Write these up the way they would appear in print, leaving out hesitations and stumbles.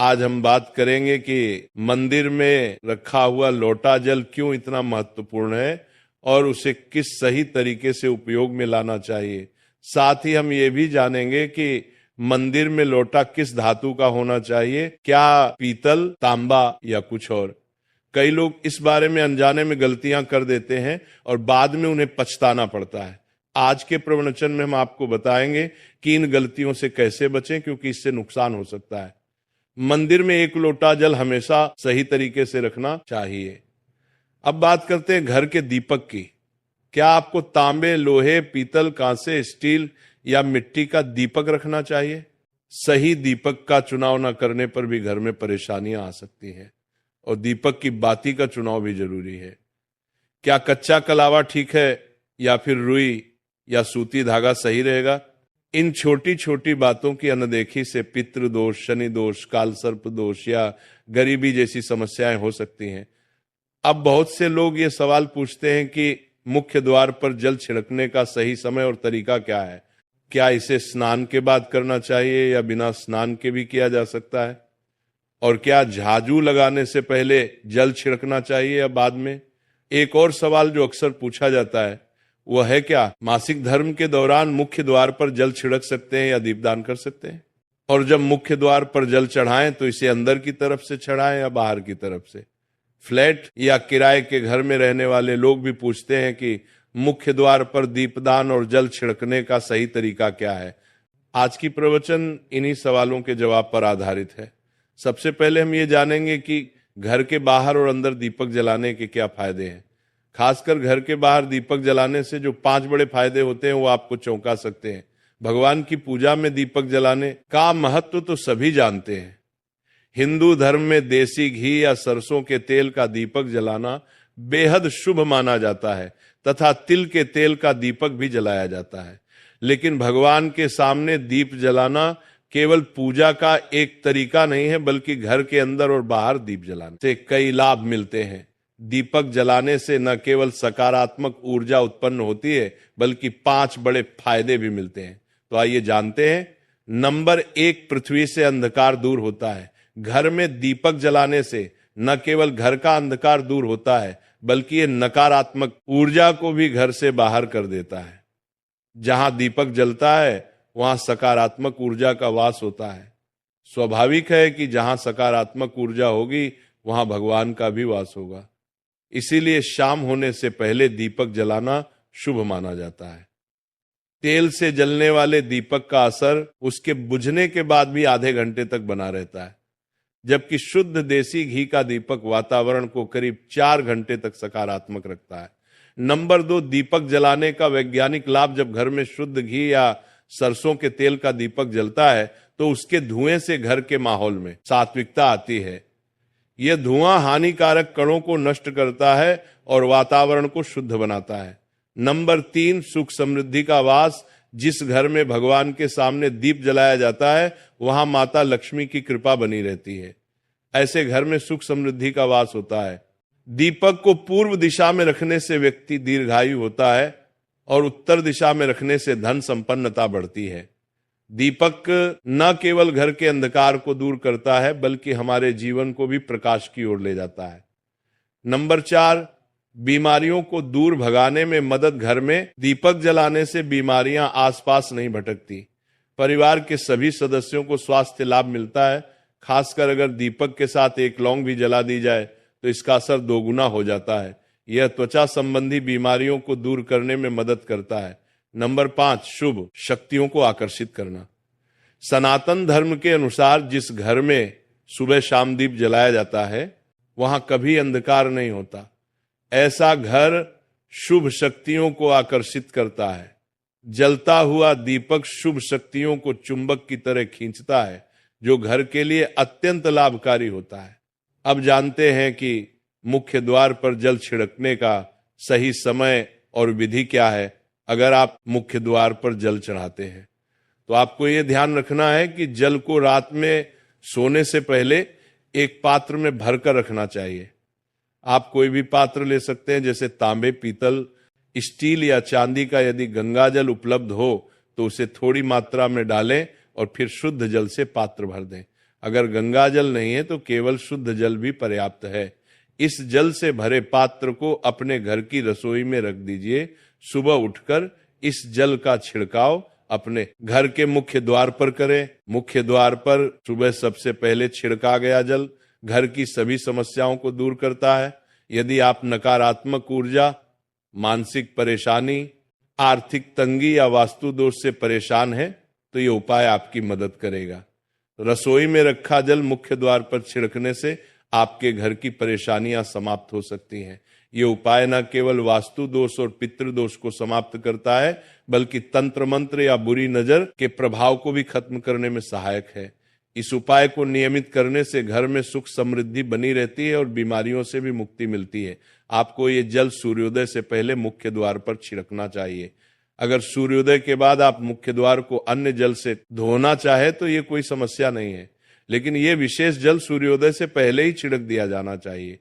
आज हम बात करेंगे कि मंदिर में रखा हुआ लोटा जल क्यों इतना महत्वपूर्ण है और उसे किस सही तरीके से उपयोग में लाना चाहिए। साथ ही हम ये भी जानेंगे कि मंदिर में लोटा किस धातु का होना चाहिए, क्या पीतल, तांबा या कुछ और। कई लोग इस बारे में अनजाने में गलतियां कर देते हैं और बाद में उन्हें पछताना पड़ता है। आज के प्रवचन में हम आपको बताएंगे कि इन गलतियों से कैसे बचें, क्योंकि इससे नुकसान हो सकता है। मंदिर में एक लोटा जल हमेशा सही तरीके से रखना चाहिए। अब बात करते हैं घर के दीपक की। क्या आपको तांबे, लोहे, पीतल, कांसे, स्टील या मिट्टी का दीपक रखना चाहिए? सही दीपक का चुनाव न करने पर भी घर में परेशानियां आ सकती हैं और दीपक की बाती का चुनाव भी जरूरी है। क्या कच्चा कलावा ठीक है या फिर रुई या सूती धागा सही रहेगा? इन छोटी छोटी बातों की अनदेखी से पितृ दोष, शनि दोष, काल सर्प दोष या गरीबी जैसी समस्याएं हो सकती हैं। अब बहुत से लोग ये सवाल पूछते हैं कि मुख्य द्वार पर जल छिड़कने का सही समय और तरीका क्या है? क्या इसे स्नान के बाद करना चाहिए या बिना स्नान के भी किया जा सकता है? और क्या झाजू लगाने से पहले जल छिड़कना चाहिए या बाद में? एक और सवाल जो अक्सर पूछा जाता है वह है, क्या मासिक धर्म के दौरान मुख्य द्वार पर जल छिड़क सकते हैं या दीपदान कर सकते हैं? और जब मुख्य द्वार पर जल चढ़ाएं तो इसे अंदर की तरफ से चढ़ाएं या बाहर की तरफ से? फ्लैट या किराए के घर में रहने वाले लोग भी पूछते हैं कि मुख्य द्वार पर दीपदान और जल छिड़कने का सही तरीका क्या है। आज की प्रवचन इन्हीं सवालों के जवाब पर आधारित है। सबसे पहले हम ये जानेंगे कि घर के बाहर और अंदर दीपक जलाने के क्या फायदे हैं। खासकर घर के बाहर दीपक जलाने से जो 5 बड़े फायदे होते हैं वो आपको चौंका सकते हैं। भगवान की पूजा में दीपक जलाने का महत्व तो सभी जानते हैं। हिंदू धर्म में देसी घी या सरसों के तेल का दीपक जलाना बेहद शुभ माना जाता है तथा तिल के तेल का दीपक भी जलाया जाता है। लेकिन भगवान के सामने दीप जलाना केवल पूजा का एक तरीका नहीं है, बल्कि घर के अंदर और बाहर दीप जलाने से कई लाभ मिलते हैं। दीपक जलाने से न केवल सकारात्मक ऊर्जा उत्पन्न होती है, बल्कि 5 बड़े फायदे भी मिलते हैं। तो आइए जानते हैं। नंबर 1, पृथ्वी से अंधकार दूर होता है। घर में दीपक जलाने से न केवल घर का अंधकार दूर होता है, बल्कि ये नकारात्मक ऊर्जा को भी घर से बाहर कर देता है। जहां दीपक जलता है वहां सकारात्मक ऊर्जा का वास होता है। स्वाभाविक है कि जहां सकारात्मक ऊर्जा होगी वहां भगवान का भी वास होगा। इसीलिए शाम होने से पहले दीपक जलाना शुभ माना जाता है। तेल से जलने वाले दीपक का असर उसके बुझने के बाद भी आधे घंटे तक बना रहता है, जबकि शुद्ध देसी घी का दीपक वातावरण को करीब 4 घंटे तक सकारात्मक रखता है। नंबर 2, दीपक जलाने का वैज्ञानिक लाभ। जब घर में शुद्ध घी या सरसों के तेल का दीपक जलता है तो उसके धुएं से घर के माहौल में सात्विकता आती है। यह धुआं हानिकारक कणों को नष्ट करता है और वातावरण को शुद्ध बनाता है। नंबर 3, सुख समृद्धि का वास। जिस घर में भगवान के सामने दीप जलाया जाता है वहां माता लक्ष्मी की कृपा बनी रहती है। ऐसे घर में सुख समृद्धि का वास होता है। दीपक को पूर्व दिशा में रखने से व्यक्ति दीर्घायु होता है और उत्तर दिशा में रखने से धन संपन्नता बढ़ती है। दीपक न केवल घर के अंधकार को दूर करता है, बल्कि हमारे जीवन को भी प्रकाश की ओर ले जाता है। नंबर 4, बीमारियों को दूर भगाने में मदद। घर में दीपक जलाने से बीमारियां आसपास नहीं भटकती। परिवार के सभी सदस्यों को स्वास्थ्य लाभ मिलता है। खासकर अगर दीपक के साथ एक लौंग भी जला दी जाए तो इसका असर 2 गुना हो जाता है। यह त्वचा संबंधी बीमारियों को दूर करने में मदद करता है। नंबर 5, शुभ शक्तियों को आकर्षित करना। सनातन धर्म के अनुसार जिस घर में सुबह शाम दीप जलाया जाता है वहां कभी अंधकार नहीं होता। ऐसा घर शुभ शक्तियों को आकर्षित करता है। जलता हुआ दीपक शुभ शक्तियों को चुंबक की तरह खींचता है, जो घर के लिए अत्यंत लाभकारी होता है। अब जानते हैं कि मुख्य द्वार पर जल छिड़कने का सही समय और विधि क्या है। अगर आप मुख्य द्वार पर जल चढ़ाते हैं तो आपको यह ध्यान रखना है कि जल को रात में सोने से पहले एक पात्र में भरकर रखना चाहिए। आप कोई भी पात्र ले सकते हैं, जैसे तांबे, पीतल, स्टील या चांदी का। यदि गंगा जल उपलब्ध हो तो उसे थोड़ी मात्रा में डालें और फिर शुद्ध जल से पात्र भर दें। अगर गंगा जल नहीं है तो केवल शुद्ध जल भी पर्याप्त है। इस जल से भरे पात्र को अपने घर की रसोई में रख दीजिए। सुबह उठकर इस जल का छिड़काव अपने घर के मुख्य द्वार पर करें। मुख्य द्वार पर सुबह सबसे पहले छिड़का गया जल घर की सभी समस्याओं को दूर करता है। यदि आप नकारात्मक ऊर्जा, मानसिक परेशानी, आर्थिक तंगी या वास्तु दोष से परेशान है तो ये उपाय आपकी मदद करेगा। रसोई में रखा जल मुख्य द्वार पर छिड़कने से आपके घर की परेशानियां समाप्त हो सकती हैं। ये उपाय न केवल वास्तु दोष और पितृ दोष को समाप्त करता है बल्कि तंत्र मंत्र या बुरी नजर के प्रभाव को भी खत्म करने में सहायक है। इस उपाय को नियमित करने से घर में सुख समृद्धि बनी रहती है और बीमारियों से भी मुक्ति मिलती है। आपको ये जल सूर्योदय से पहले मुख्य द्वार पर छिड़कना चाहिए। अगर सूर्योदय के बाद आप मुख्य द्वार को अन्य जल से धोना चाहे तो ये कोई समस्या नहीं है, लेकिन ये विशेष जल सूर्योदय से पहले ही छिड़क दिया जाना चाहिए।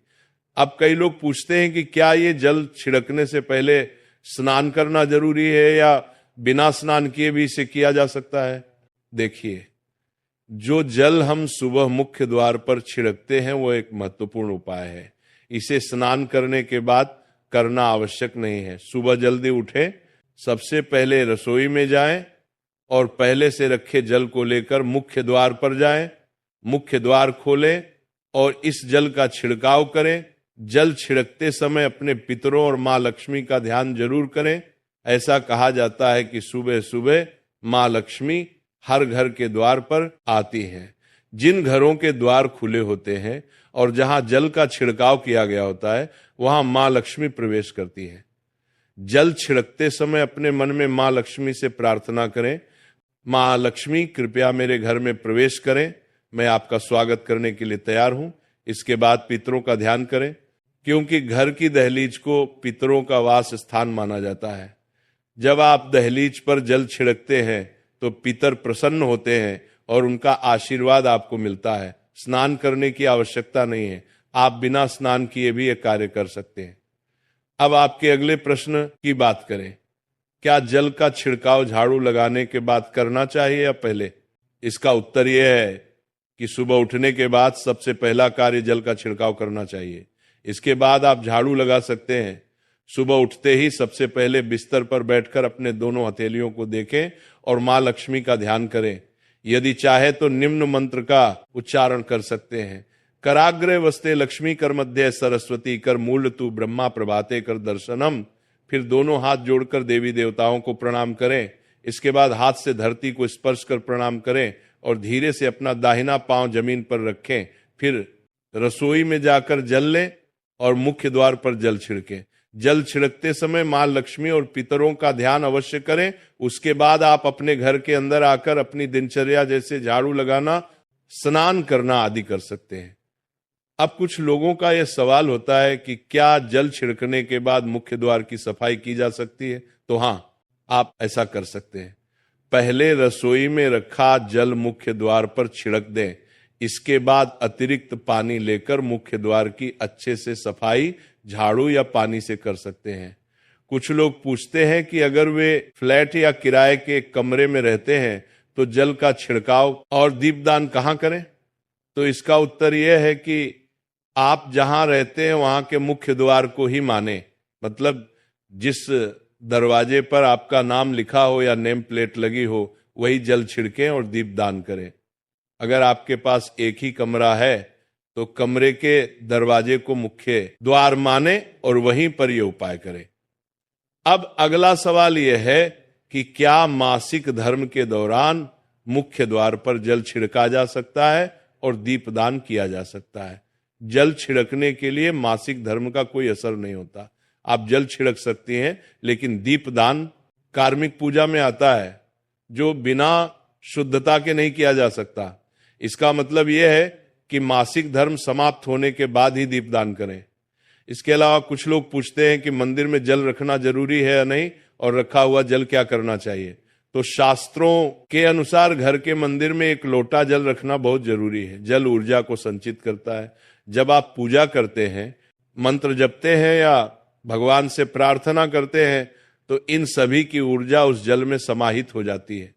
अब कई लोग पूछते हैं कि क्या ये जल छिड़कने से पहले स्नान करना जरूरी है या बिना स्नान किए भी इसे किया जा सकता है? देखिए, जो जल हम सुबह मुख्य द्वार पर छिड़कते हैं वो एक महत्वपूर्ण उपाय है। इसे स्नान करने के बाद करना आवश्यक नहीं है। सुबह जल्दी उठें, सबसे पहले रसोई में जाएं और पहले से रखे जल को लेकर मुख्य द्वार पर जाएं। मुख्य द्वार खोलें और इस जल का छिड़काव करें। जल छिड़कते समय अपने पितरों और मां लक्ष्मी का ध्यान जरूर करें। ऐसा कहा जाता है कि सुबह सुबह मां लक्ष्मी हर घर के द्वार पर आती हैं। जिन घरों के द्वार खुले होते हैं और जहां जल का छिड़काव किया गया होता है वहां मां लक्ष्मी प्रवेश करती है। जल छिड़कते समय अपने मन में मां लक्ष्मी से प्रार्थना करें, मां लक्ष्मी कृपया मेरे घर में प्रवेश करें, मैं आपका स्वागत करने के लिए तैयार हूं। इसके बाद पितरों का ध्यान करें, क्योंकि घर की दहलीज को पितरों का वास स्थान माना जाता है। जब आप दहलीज पर जल छिड़कते हैं तो पितर प्रसन्न होते हैं और उनका आशीर्वाद आपको मिलता है। स्नान करने की आवश्यकता नहीं है, आप बिना स्नान किए भी यह कार्य कर सकते हैं। अब आपके अगले प्रश्न की बात करें, क्या जल का छिड़काव झाड़ू लगाने के बाद करना चाहिए या पहले? इसका उत्तर यह है कि सुबह उठने के बाद सबसे पहला कार्य जल का छिड़काव करना चाहिए। इसके बाद आप झाड़ू लगा सकते हैं। सुबह उठते ही सबसे पहले बिस्तर पर बैठकर अपने दोनों हथेलियों को देखें और मां लक्ष्मी का ध्यान करें। यदि चाहे तो निम्न मंत्र का उच्चारण कर सकते हैं। कराग्रे वस्ते लक्ष्मी कर मध्य सरस्वती कर मूल तू ब्रह्मा प्रभाते कर दर्शनम। फिर दोनों हाथ जोड़कर देवी देवताओं को प्रणाम करें। इसके बाद हाथ से धरती को स्पर्श कर प्रणाम करें और धीरे से अपना दाहिना पांव जमीन पर रखें। फिर रसोई में जाकर जल लें और मुख्य द्वार पर जल छिड़कें। जल छिड़कते समय मां लक्ष्मी और पितरों का ध्यान अवश्य करें। उसके बाद आप अपने घर के अंदर आकर अपनी दिनचर्या जैसे झाड़ू लगाना, स्नान करना आदि कर सकते हैं। अब कुछ लोगों का यह सवाल होता है कि क्या जल छिड़कने के बाद मुख्य द्वार की सफाई की जा सकती है? तो हां, आप ऐसा कर सकते हैं। पहले रसोई में रखा जल मुख्य द्वार पर छिड़क दें। इसके बाद अतिरिक्त पानी लेकर मुख्य द्वार की अच्छे से सफाई झाड़ू या पानी से कर सकते हैं। कुछ लोग पूछते हैं कि अगर वे फ्लैट या किराए के कमरे में रहते हैं तो जल का छिड़काव और दीपदान कहां करें? तो इसका उत्तर यह है कि आप जहां रहते हैं वहां के मुख्य द्वार को ही माने। मतलब जिस दरवाजे पर आपका नाम लिखा हो या नेम प्लेट लगी हो वही जल छिड़कें और दीपदान करें। अगर आपके पास एक ही कमरा है तो कमरे के दरवाजे को मुख्य द्वार माने और वहीं पर यह उपाय करें। अब अगला सवाल यह है कि क्या मासिक धर्म के दौरान मुख्य द्वार पर जल छिड़का जा सकता है और दीपदान किया जा सकता है? जल छिड़कने के लिए मासिक धर्म का कोई असर नहीं होता। आप जल छिड़क सकती हैं, लेकिन दीपदान कार्मिक पूजा में आता है जो बिना शुद्धता के नहीं किया जा सकता। इसका मतलब यह है कि मासिक धर्म समाप्त होने के बाद ही दीपदान करें। इसके अलावा कुछ लोग पूछते हैं कि मंदिर में जल रखना जरूरी है या नहीं और रखा हुआ जल क्या करना चाहिए? तो शास्त्रों के अनुसार घर के मंदिर में एक लोटा जल रखना बहुत जरूरी है। जल ऊर्जा को संचित करता है। जब आप पूजा करते हैं, मंत्र जपते हैं या भगवान से प्रार्थना करते हैं तो इन सभी की ऊर्जा उस जल में समाहित हो जाती है।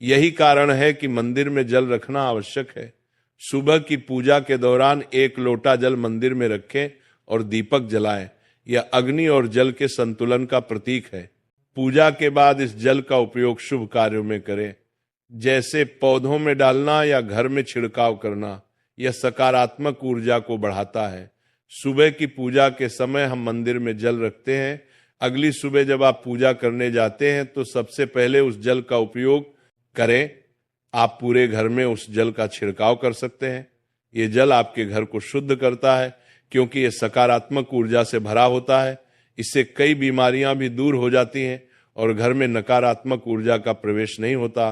यही कारण है कि मंदिर में जल रखना आवश्यक है। सुबह की पूजा के दौरान 1 लोटा जल मंदिर में रखें और दीपक जलाएं। यह अग्नि और जल के संतुलन का प्रतीक है। पूजा के बाद इस जल का उपयोग शुभ कार्यों में करें, जैसे पौधों में डालना या घर में छिड़काव करना। यह सकारात्मक ऊर्जा को बढ़ाता है। सुबह की पूजा के समय हम मंदिर में जल रखते हैं। अगली सुबह जब आप पूजा करने जाते हैं तो सबसे पहले उस जल का उपयोग करें। आप पूरे घर में उस जल का छिड़काव कर सकते हैं। ये जल आपके घर को शुद्ध करता है, क्योंकि ये सकारात्मक ऊर्जा से भरा होता है। इससे कई बीमारियां भी दूर हो जाती हैं और घर में नकारात्मक ऊर्जा का प्रवेश नहीं होता।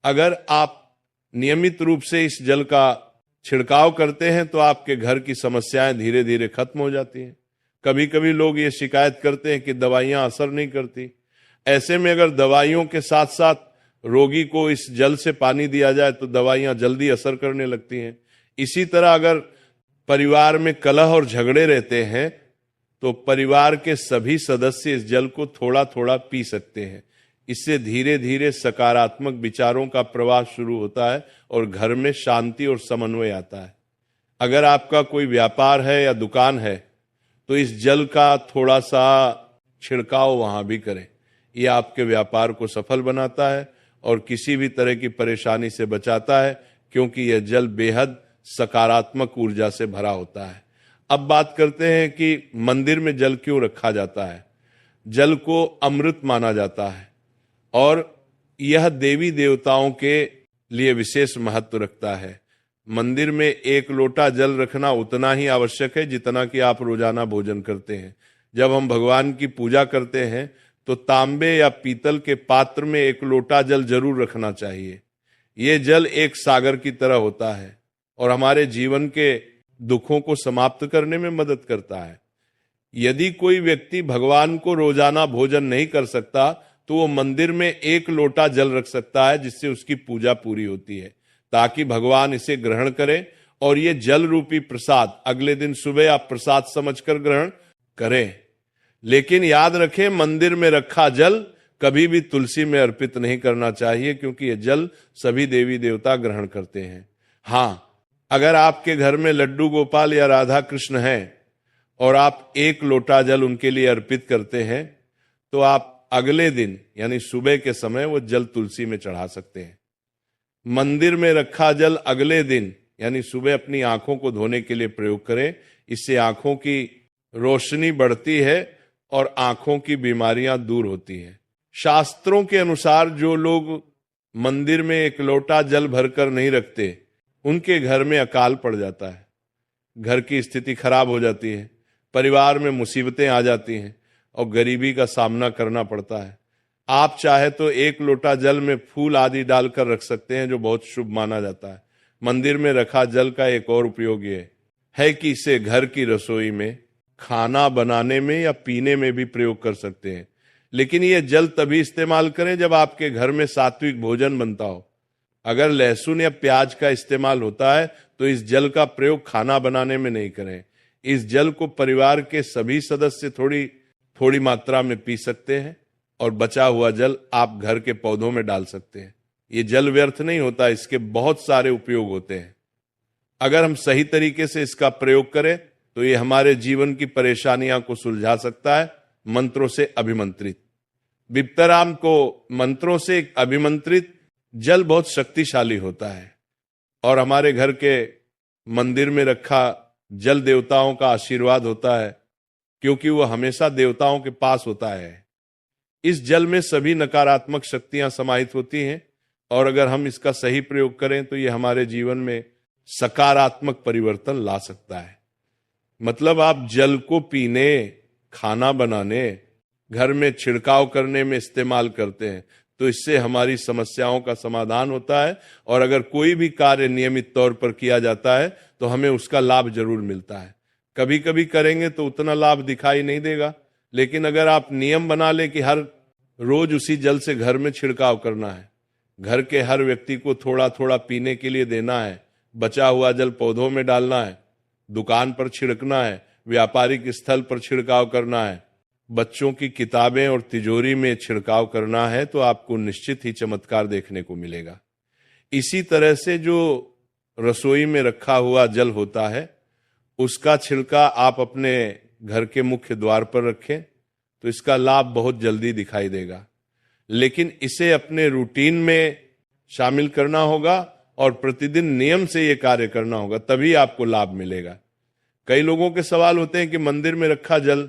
अगर आप नियमित रूप से इस जल का छिड़काव करते हैं तो आपके घर की समस्याएं धीरे धीरे खत्म हो जाती हैं। कभी कभी लोग ये शिकायत करते हैं कि दवाइयां असर नहीं करती। ऐसे में अगर दवाइयों के साथ साथ रोगी को इस जल से पानी दिया जाए तो दवाइयां जल्दी असर करने लगती हैं। इसी तरह अगर परिवार में कलह और झगड़े रहते हैं तो परिवार के सभी सदस्य इस जल को थोड़ा थोड़ा पी सकते हैं। इससे धीरे धीरे सकारात्मक विचारों का प्रवाह शुरू होता है और घर में शांति और समन्वय आता है। अगर आपका कोई व्यापार है या दुकान है तो इस जल का थोड़ा सा छिड़काव वहां भी करें। यह आपके व्यापार को सफल बनाता है और किसी भी तरह की परेशानी से बचाता है, क्योंकि यह जल बेहद सकारात्मक ऊर्जा से भरा होता है। अब बात करते हैं कि मंदिर में जल क्यों रखा जाता है। जल को अमृत माना जाता है और यह देवी देवताओं के लिए विशेष महत्व रखता है। मंदिर में 1 लोटा जल रखना उतना ही आवश्यक है जितना कि आप रोजाना भोजन करते हैं। जब हम भगवान की पूजा करते हैं तो तांबे या पीतल के पात्र में 1 लोटा जल जरूर रखना चाहिए। ये जल एक सागर की तरह होता है और हमारे जीवन के दुखों को समाप्त करने में मदद करता है। यदि कोई व्यक्ति भगवान को रोजाना भोजन नहीं कर सकता तो वो मंदिर में 1 लोटा जल रख सकता है, जिससे उसकी पूजा पूरी होती है, ताकि भगवान इसे ग्रहण करें। और ये जल रूपी प्रसाद अगले दिन सुबह आप प्रसाद समझकर ग्रहण करें। लेकिन याद रखें, मंदिर में रखा जल कभी भी तुलसी में अर्पित नहीं करना चाहिए, क्योंकि यह जल सभी देवी देवता ग्रहण करते हैं। हाँ, अगर आपके घर में लड्डू गोपाल या राधा कृष्ण हैं और आप 1 लोटा जल उनके लिए अर्पित करते हैं तो आप अगले दिन यानी सुबह के समय वो जल तुलसी में चढ़ा सकते हैं। मंदिर में रखा जल अगले दिन यानी सुबह अपनी आंखों को धोने के लिए प्रयोग करें। इससे आंखों की रोशनी बढ़ती है और आंखों की बीमारियां दूर होती हैं। शास्त्रों के अनुसार जो लोग मंदिर में 1 लोटा जल भरकर नहीं रखते उनके घर में अकाल पड़ जाता है, घर की स्थिति खराब हो जाती है, परिवार में मुसीबतें आ जाती हैं और गरीबी का सामना करना पड़ता है। आप चाहे तो 1 लोटा जल में फूल आदि डालकर रख सकते हैं, जो बहुत शुभ माना जाता है। मंदिर में रखा जल का एक और उपयोग ये है कि इसे घर की रसोई में, खाना बनाने में या पीने में भी प्रयोग कर सकते हैं। लेकिन ये जल तभी इस्तेमाल करें जब आपके घर में सात्विक भोजन बनता हो। अगर लहसुन या प्याज का इस्तेमाल होता है तो इस जल का प्रयोग खाना बनाने में नहीं करें। इस जल को परिवार के सभी सदस्य थोड़ी मात्रा में पी सकते हैं और बचा हुआ जल आप घर के पौधों में डाल सकते हैं। ये जल व्यर्थ नहीं होता, इसके बहुत सारे उपयोग होते हैं। अगर हम सही तरीके से इसका प्रयोग करें तो ये हमारे जीवन की परेशानियां को सुलझा सकता है। मंत्रों से अभिमंत्रित, विप्तराम को मंत्रों से अभिमंत्रित जल बहुत शक्तिशाली होता है और हमारे घर के मंदिर में रखा जल देवताओं का आशीर्वाद होता है, क्योंकि वह हमेशा देवताओं के पास होता है। इस जल में सभी नकारात्मक शक्तियां समाहित होती हैं और अगर हम इसका सही प्रयोग करें तो यह हमारे जीवन में सकारात्मक परिवर्तन ला सकता है। मतलब आप जल को पीने, खाना बनाने, घर में छिड़काव करने में इस्तेमाल करते हैं तो इससे हमारी समस्याओं का समाधान होता है। और अगर कोई भी कार्य नियमित तौर पर किया जाता है तो हमें उसका लाभ जरूर मिलता है। कभी कभी करेंगे तो उतना लाभ दिखाई नहीं देगा, लेकिन अगर आप नियम बना ले कि हर रोज उसी जल से घर में छिड़काव करना है, घर के हर व्यक्ति को थोड़ा थोड़ा पीने के लिए देना है, बचा हुआ जल पौधों में डालना है, दुकान पर छिड़कना है, व्यापारिक स्थल पर छिड़काव करना है, बच्चों की किताबें और तिजोरी में छिड़काव करना है, तो आपको निश्चित ही चमत्कार देखने को मिलेगा। इसी तरह से जो रसोई में रखा हुआ जल होता है, उसका छिड़का आप अपने घर के मुख्य द्वार पर रखें तो इसका लाभ बहुत जल्दी दिखाई देगा। लेकिन इसे अपने रूटीन में शामिल करना होगा और प्रतिदिन नियम से ये कार्य करना होगा, तभी आपको लाभ मिलेगा। कई लोगों के सवाल होते हैं कि मंदिर में रखा जल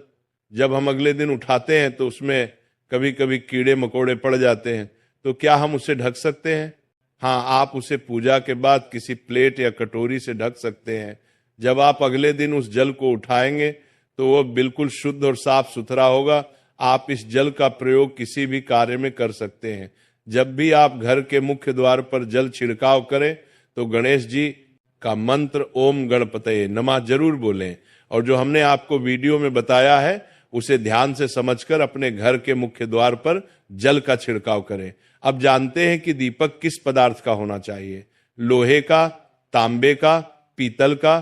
जब हम अगले दिन उठाते हैं तो उसमें कभी कभी कीड़े मकोड़े पड़ जाते हैं, तो क्या हम उसे ढक सकते हैं? हाँ, आप उसे पूजा के बाद किसी प्लेट या कटोरी से ढक सकते हैं। जब आप अगले दिन उस जल को उठाएंगे तो वो बिल्कुल शुद्ध और साफ सुथरा होगा। आप इस जल का प्रयोग किसी भी कार्य में कर सकते हैं। जब भी आप घर के मुख्य द्वार पर जल छिड़काव करें तो गणेश जी का मंत्र ओम गणपतये नमः जरूर बोलें, और जो हमने आपको वीडियो में बताया है उसे ध्यान से समझकर अपने घर के मुख्य द्वार पर जल का छिड़काव करें। अब जानते हैं कि दीपक किस पदार्थ का होना चाहिए, लोहे का, तांबे का, पीतल का,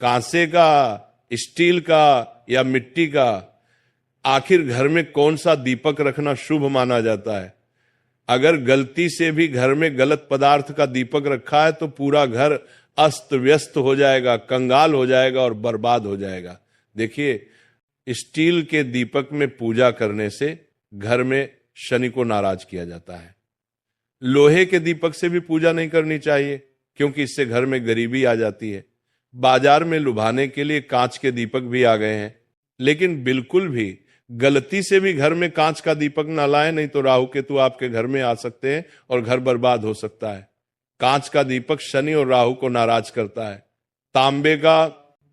कांसे का, स्टील का या मिट्टी का। आखिर घर में कौन सा दीपक रखना शुभ माना जाता है? अगर गलती से भी घर में गलत पदार्थ का दीपक रखा है तो पूरा घर अस्त व्यस्त हो जाएगा, कंगाल हो जाएगा और बर्बाद हो जाएगा। देखिए, स्टील के दीपक में पूजा करने से घर में शनि को नाराज किया जाता है। लोहे के दीपक से भी पूजा नहीं करनी चाहिए क्योंकि इससे घर में गरीबी आ जाती है। बाजार में लुभाने के लिए कांच के दीपक भी आ गए हैं, लेकिन बिल्कुल भी गलती से भी घर में कांच का दीपक ना लाएं, नहीं तो राहु केतु आपके घर में आ सकते हैं और घर बर्बाद हो सकता है। कांच का दीपक शनि और राहु को नाराज करता है। तांबे का,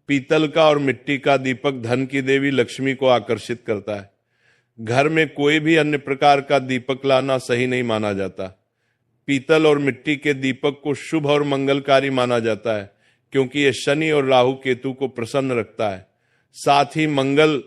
पीतल का और मिट्टी का दीपक धन की देवी लक्ष्मी को आकर्षित करता है। घर में कोई भी अन्य प्रकार का दीपक लाना सही नहीं माना जाता। पीतल और मिट्टी के दीपक को शुभ और मंगलकारी माना जाता है क्योंकि यह शनि और राहु केतु को प्रसन्न रखता है। साथ ही मंगल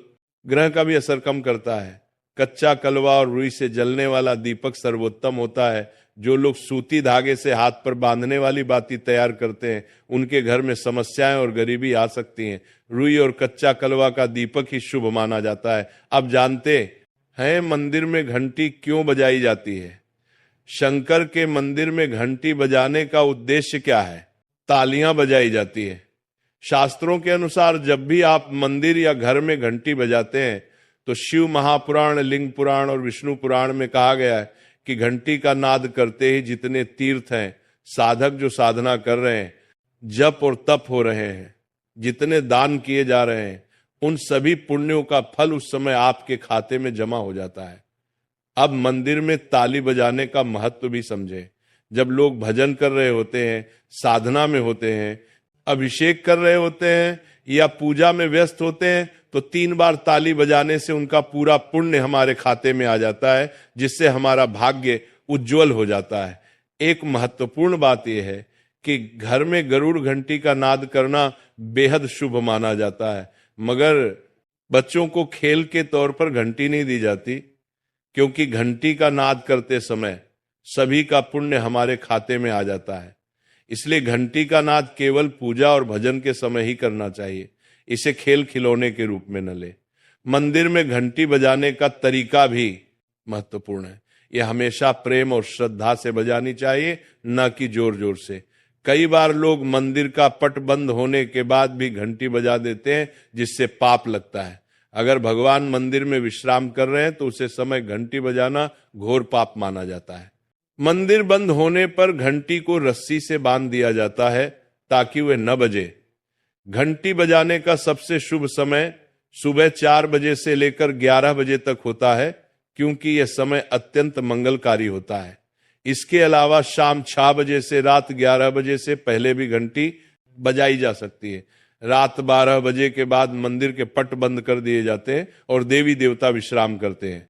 ग्रह का भी असर कम करता है। कच्चा कलवा और रुई से जलने वाला दीपक सर्वोत्तम होता है। जो लोग सूती धागे से हाथ पर बांधने वाली बाती तैयार करते हैं उनके घर में समस्याएं और गरीबी आ सकती हैं। रुई और कच्चा कलवा का दीपक ही शुभ माना जाता है। अब जानते हैं मंदिर में घंटी क्यों बजाई जाती है? शंकर के मंदिर में घंटी बजाने का उद्देश्य क्या है? तालियां बजाई जाती है। शास्त्रों के अनुसार जब भी आप मंदिर या घर में घंटी बजाते हैं तो शिव महापुराण, लिंग पुराण और विष्णु पुराण में कहा गया है कि घंटी का नाद करते ही जितने तीर्थ हैं, साधक जो साधना कर रहे हैं, जप और तप हो रहे हैं, जितने दान किए जा रहे हैं, उन सभी पुण्यों का फल उस समय आपके खाते में जमा हो जाता है। अब मंदिर में ताली बजाने का महत्व भी समझें। जब लोग भजन कर रहे होते हैं, साधना में होते हैं, अभिषेक कर रहे होते हैं या पूजा में व्यस्त होते हैं तो 3 बार ताली बजाने से उनका पूरा पुण्य हमारे खाते में आ जाता है, जिससे हमारा भाग्य उज्जवल हो जाता है। एक महत्वपूर्ण बात यह है कि घर में गरुड़ घंटी का नाद करना बेहद शुभ माना जाता है, मगर बच्चों को खेल के तौर पर घंटी नहीं दी जाती क्योंकि घंटी का नाद करते समय सभी का पुण्य हमारे खाते में आ जाता है। इसलिए घंटी का नाद केवल पूजा और भजन के समय ही करना चाहिए, इसे खेल खिलौने के रूप में न ले। मंदिर में घंटी बजाने का तरीका भी महत्वपूर्ण है। यह हमेशा प्रेम और श्रद्धा से बजानी चाहिए, न कि जोर जोर से। कई बार लोग मंदिर का पट बंद होने के बाद भी घंटी बजा देते हैं, जिससे पाप लगता है। अगर भगवान मंदिर में विश्राम कर रहे हैं तो उसे समय घंटी बजाना घोर पाप माना जाता है। मंदिर बंद होने पर घंटी को रस्सी से बांध दिया जाता है ताकि वह न बजे। घंटी बजाने का सबसे शुभ समय सुबह 4 बजे से लेकर 11 बजे तक होता है क्योंकि यह समय अत्यंत मंगलकारी होता है। इसके अलावा शाम 6 बजे से रात 11 बजे से पहले भी घंटी बजाई जा सकती है। रात 12 बजे के बाद मंदिर के पट बंद कर दिए जाते हैं और देवी देवता विश्राम करते हैं।